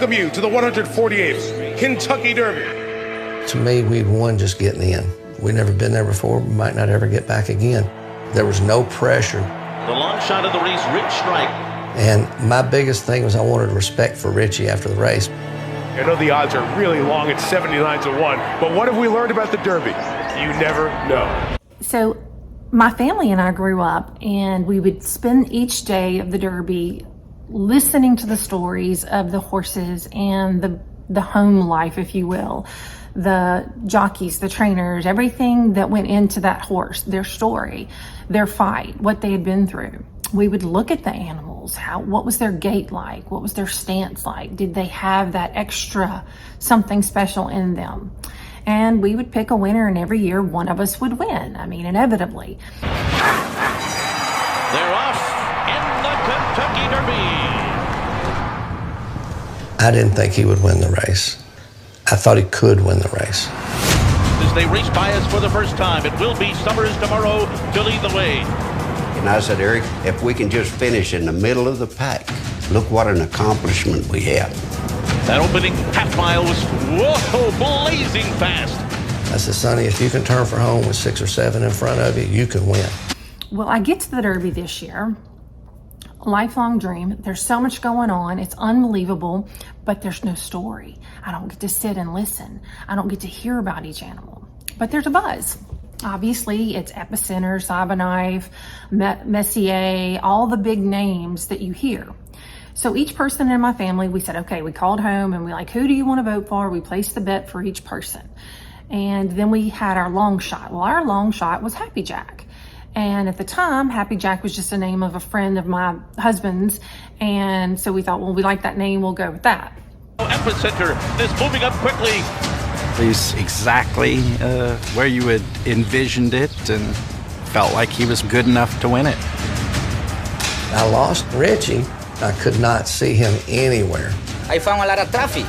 welcome you to the 148th Kentucky Derby. To me, we won just getting in. We've never been there before. We might not ever get back again. There was no pressure. The long shot of the race, Rich Strike. And my biggest thing was I wanted respect for Richie after the race. I know the odds are really long at 79 to 1, but what have we learned about the Derby? You never know. So my family and I grew up, and we would spend each day of the Derby listening to the stories of the horses and the home life, if you will. The jockeys, the trainers, everything that went into that horse, their story, their fight, what they had been through. We would look at the animals, what was their gait like? What was their stance like? Did they have that extra something special in them? And we would pick a winner, and every year one of us would win. I mean, inevitably. They're off in the Kentucky Derby. I didn't think he would win the race. I thought he could win the race. As they race by us for the first time, it will be Summers tomorrow to lead the way. And I said, Eric, if we can just finish in the middle of the pack, look what an accomplishment we have. That opening half mile was, whoa, blazing fast. I said, Sonny, if you can turn for home with 6 or 7 in front of you, you can win. Well, I get to the Derby this year. Lifelong dream. There's so much going on. It's unbelievable, but there's no story. I don't get to sit and listen. I don't get to hear about each animal, but there's a buzz. Obviously, it's Epicenter, Sabaknife, Messier, all the big names that you hear. So each person in my family, we said, okay, we called home and we like, who do you want to vote for? We placed the bet for each person. And then we had our long shot. Well, our long shot was Happy Jack. And at the time, Happy Jack was just a name of a friend of my husband's. And so we thought, well, we like that name, we'll go with that. Epicenter is moving up quickly. He's exactly where you had envisioned it and felt like he was good enough to win it. I lost Richie. I could not see him anywhere. I found a lot of traffic,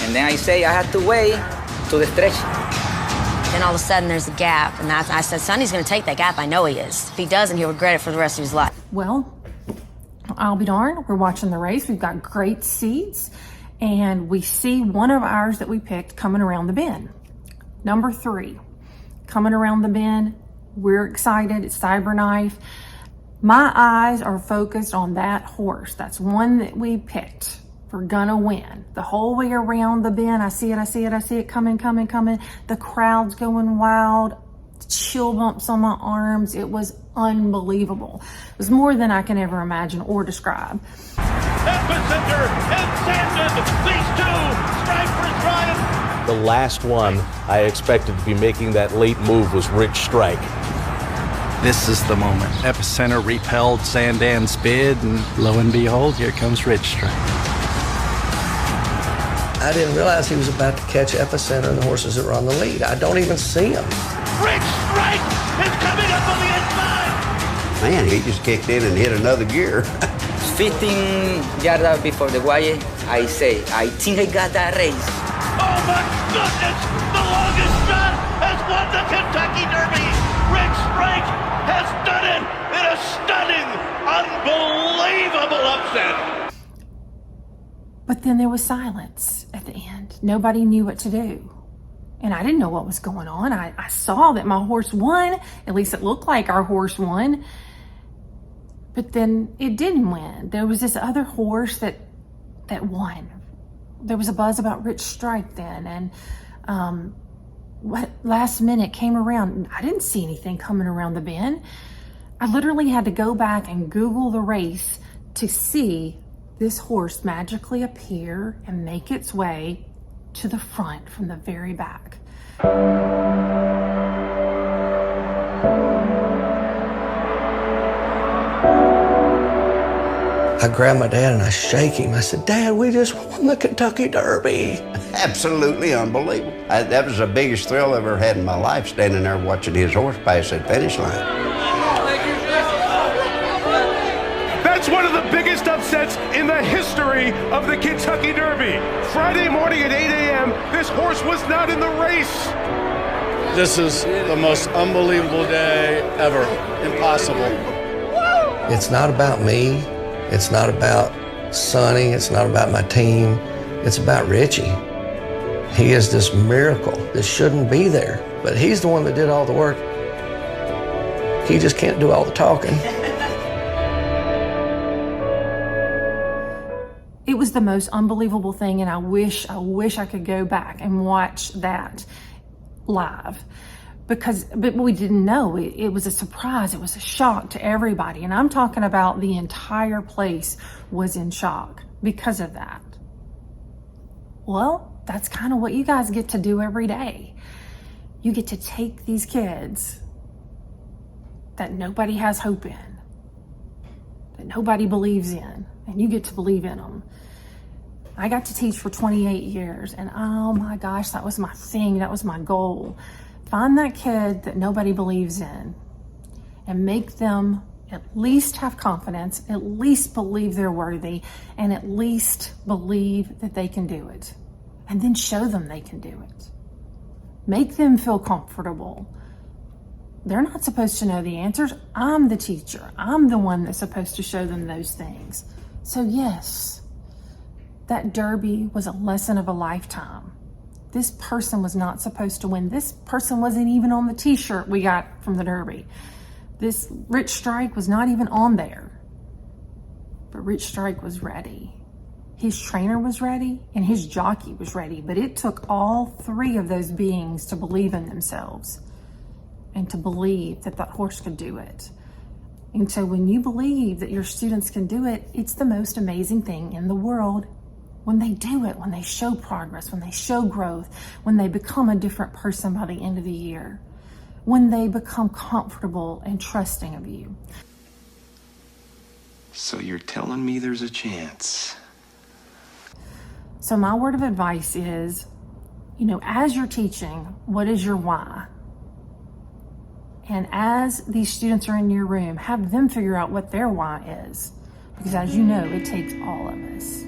and then I say I had to wait to the stretch. Then all of a sudden there's a gap, and I said, Sonny's gonna take that gap, I know he is. If he doesn't, he'll regret it for the rest of his life. Well, I'll be darned, we're watching the race, we've got great seats, and we see one of ours that we picked coming around the bend. Number 3, coming around the bend, we're excited, it's Sabaknife. My eyes are focused on that horse. That's one that we picked. We're gonna win. The whole way around the bend, I see it coming. The crowd's going wild, chill bumps on my arms. It was unbelievable. It was more than I can ever imagine or describe. Epicenter and Sandon, these two strive for triumph. The last one I expected to be making that late move was Rich Strike. This is the moment. Epicenter repelled Sandan's bid, and lo and behold, here comes Rich Strike. I didn't realize he was about to catch Epicenter and the horses that were on the lead. I don't even see him. Rich Strike is coming up on the inside. Man, he just kicked in and hit another gear. 15 yards before the wire, I say, I think I got that race. Oh my goodness! The longest shot has won the Kentucky Derby. Rich Strike has done it in a stunning, unbelievable upset. But then there was silence at the end. Nobody knew what to do. And I didn't know what was going on. I saw that my horse won. At least it looked like our horse won. But then it didn't win. There was this other horse that won. There was a buzz about Rich Strike then. And what last minute came around. I didn't see anything coming around the bend. I literally had to go back and Google the race to see this horse magically appear and make its way to the front from the very back. I grabbed my dad and I shake him. I said, Dad, we just won the Kentucky Derby. Absolutely unbelievable. That was the biggest thrill I've ever had in my life, standing there watching his horse pass that finish line. That's one of the biggest upsets in the history of the Kentucky Derby. Friday morning at 8 a.m., this horse was not in the race. This is the most unbelievable day ever. Impossible. It's not about me. It's not about Sonny. It's not about my team. It's about Richie. He is this miracle that shouldn't be there, but he's the one that did all the work. He just can't do all the talking. It was the most unbelievable thing, and I wish I could go back and watch that live. But we didn't know. It was a surprise. It was a shock to everybody. And I'm talking about the entire place was in shock because of that. Well, that's kind of what you guys get to do every day. You get to take these kids that nobody has hope in, that nobody believes in, and you get to believe in them. I got to teach for 28 years, and oh my gosh, that was my thing. That was my goal. Find that kid that nobody believes in and make them at least have confidence, at least believe they're worthy, and at least believe that they can do it. And then show them they can do it. Make them feel comfortable. They're not supposed to know the answers. I'm the teacher. I'm the one that's supposed to show them those things. So yes, that Derby was a lesson of a lifetime. This person was not supposed to win. This person wasn't even on the t-shirt we got from the Derby. This Rich Strike was not even on there. But Rich Strike was ready. His trainer was ready and his jockey was ready. But it took all three of those beings to believe in themselves and to believe that that horse could do it. And so when you believe that your students can do it, it's the most amazing thing in the world. When they do it, when they show progress, when they show growth, when they become a different person by the end of the year, when they become comfortable and trusting of you. So you're telling me there's a chance? So my word of advice is, as you're teaching, what is your why? And as these students are in your room, have them figure out what their why is. Because as you know, it takes all of us.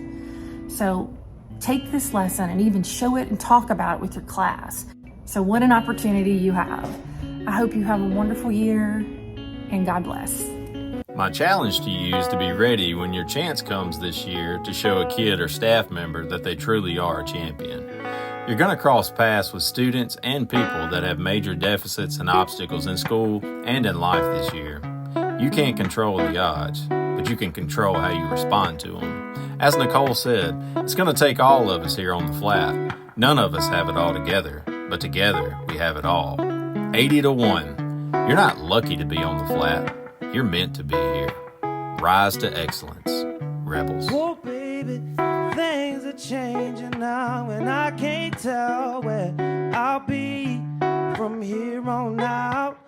So take this lesson and even show it and talk about it with your class. So what an opportunity you have. I hope you have a wonderful year, and God bless. My challenge to you is to be ready when your chance comes this year to show a kid or staff member that they truly are a champion. You're going to cross paths with students and people that have major deficits and obstacles in school and in life this year. You can't control the odds, but you can control how you respond to them. As Nicole said, it's going to take all of us here on the flat. None of us have it all together, but together we have it all. 80-1. You're not lucky to be on the flat. You're meant to be here. Rise to excellence, Rebels. Oh, baby, things are changing now, and I can't tell where I'll be from here on out.